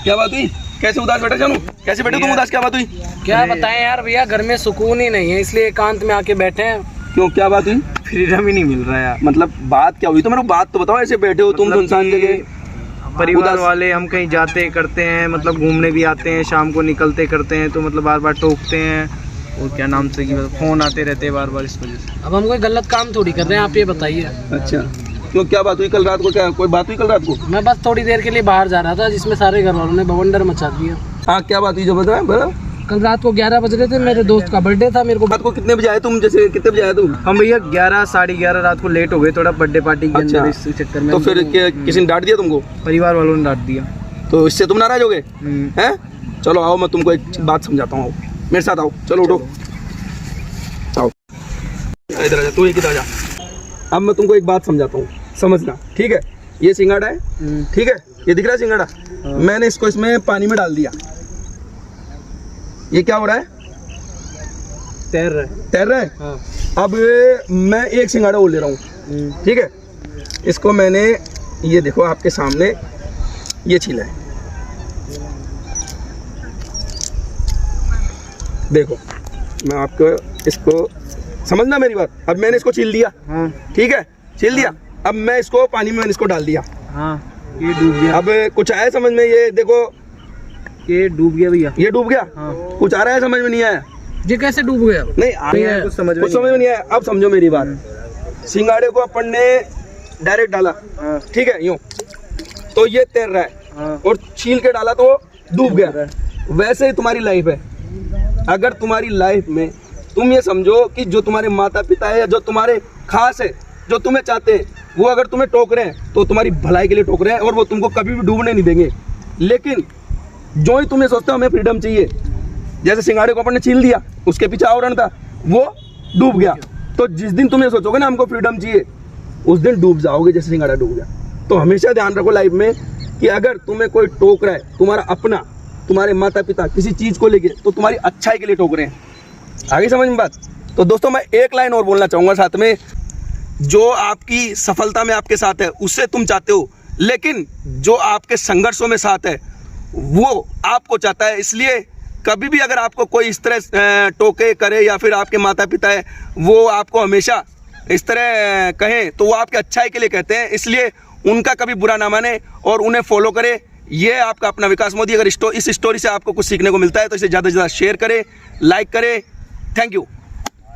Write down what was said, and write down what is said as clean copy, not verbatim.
क्या बात हुई? कैसे उदास बैठे जानू? कैसे बैठे तुम उदास? क्या बात हुई? क्या बताएं यार भैया, घर में सुकून ही नहीं है, इसलिए एकांत में आके बैठे हैं। क्यों, क्या बात हुई? फ्रीडम ही नहीं मिल रहा यार। मतलब बात क्या हुई? तो मेरे को बात तो बताओ, ऐसे बैठे हो तुम सुनसान जगह। परिवार वाले हम कहीं जाते करते हैं, मतलब घूमने भी आते हैं, शाम को निकलते करते हैं, तो मतलब बार बार टोकते हैं और क्या नाम से कि मतलब फोन आते रहते हैं बार बार, इस वजह से। अब हम कोई गलत काम थोड़ी कर रहे हैं, आप ये बताइए। अच्छा, क्यों, क्या बात हुई? कल रात को क्या कोई बात हुई कल रात को? मैं बस थोड़ी देर के लिए बाहर जा रहा था, जिसमें सारे घर वालों ने बवंडर मचा दिया। हाँ, क्या बात हुई जो बताओ। कल रात को 11 बज रहे थे, मेरे दोस्त का बर्थडे था। मेरे को रात को कितने बजे आए तुम? जैसे कितने बजे आए तुम? हम भैया 11 साढ़े 11 रात को लेट हो गए थोड़ा बर्थडे पार्टी के अंदर, इस चक्कर में। तो फिर किसी ने डांट दिया तुमको? परिवार वालों ने डांट दिया। तो इससे तुम नाराज हो गए हैं? चलो आओ, मैं तुमको एक बात समझाता हूँ, मेरे साथ आओ। चलो उठो, आओ इधर आजा, तू इधर आजा। अब मैं तुमको एक बात समझाता हूँ, समझना, ठीक है? ये सिंगाड़ा है, ठीक है? ये दिख रहा है सिंगाड़ा? मैंने इसको इसमें पानी में डाल दिया। ये क्या हो रहा है? तैर रहा है। हाँ। अब मैं एक सिंगाड़ा और ले रहा हूँ, ठीक है? इसको मैंने, ये देखो आपके सामने ये छीला है, देखो। मैं आपको इसको समझना मेरी बात। अब मैंने इसको छील दिया, ठीक है? छील दिया। अब मैं इसको पानी में मैंने इसको डाल दिया। ये डूब गया। अब कुछ आया समझ में? ये देखो, ये डूब गया भैया। ये डूब गया। कुछ आ रहा है समझ में? नहीं आया? ये कैसे डूब गया? नहीं आ रहा है, कुछ समझ में नहीं आया। अब समझो मेरी बात। सिंगाड़े को अपन ने डायरेक्ट डाला, ठीक है, यूं, तो ये तैर रहा है, और छील के डाला तो डूब गया। वैसे ही तुम्हारी लाइफ है। अगर तुम्हारी लाइफ में तुम ये समझो कि जो तुम्हारे माता पिता है, जो तुम्हारे खास है, जो तुम्हें चाहते हैं, वो अगर तुम्हें टोक रहे हैं तो तुम्हारी भलाई के लिए टोक रहे हैं, और वो तुमको कभी भी डूबने नहीं देंगे। लेकिन जो ही तुम्हें सोचते हो हमें फ्रीडम चाहिए, जैसे सिंगाड़े को अपन ने छील दिया, उसके पीछे आवरण था, वो डूब गया। तो जिस दिन तुम ये सोचोगे ना हमको फ्रीडम चाहिए, उस दिन डूब जाओगे जैसे सिंगाड़ा डूब गया। तो हमेशा ध्यान रखो लाइफ में कि अगर तुम्हें कोई टोक रहा है, तुम्हारा अपना, तुम्हारे माता पिता किसी चीज़ को लेके, तो तुम्हारी अच्छाई के लिए टोक रहे हैं। आगे समझ में बात? तो दोस्तों मैं एक लाइन और बोलना चाहूँगा साथ में, जो आपकी सफलता में आपके साथ है उससे तुम चाहते हो, लेकिन जो आपके संघर्षों में साथ है वो आपको चाहता है। इसलिए कभी भी अगर आपको कोई इस तरह टोके करे, या फिर आपके माता पिता है वो आपको हमेशा इस तरह कहें, तो वो आपके अच्छाई के लिए कहते हैं। इसलिए उनका कभी बुरा ना माने और उन्हें फॉलो करे। ये आपका अपना विकास मोदी। अगर इस स्टोरी से आपको कुछ सीखने को मिलता है तो इसे ज़्यादा से ज़्यादा शेयर करें, लाइक करें। Thank you.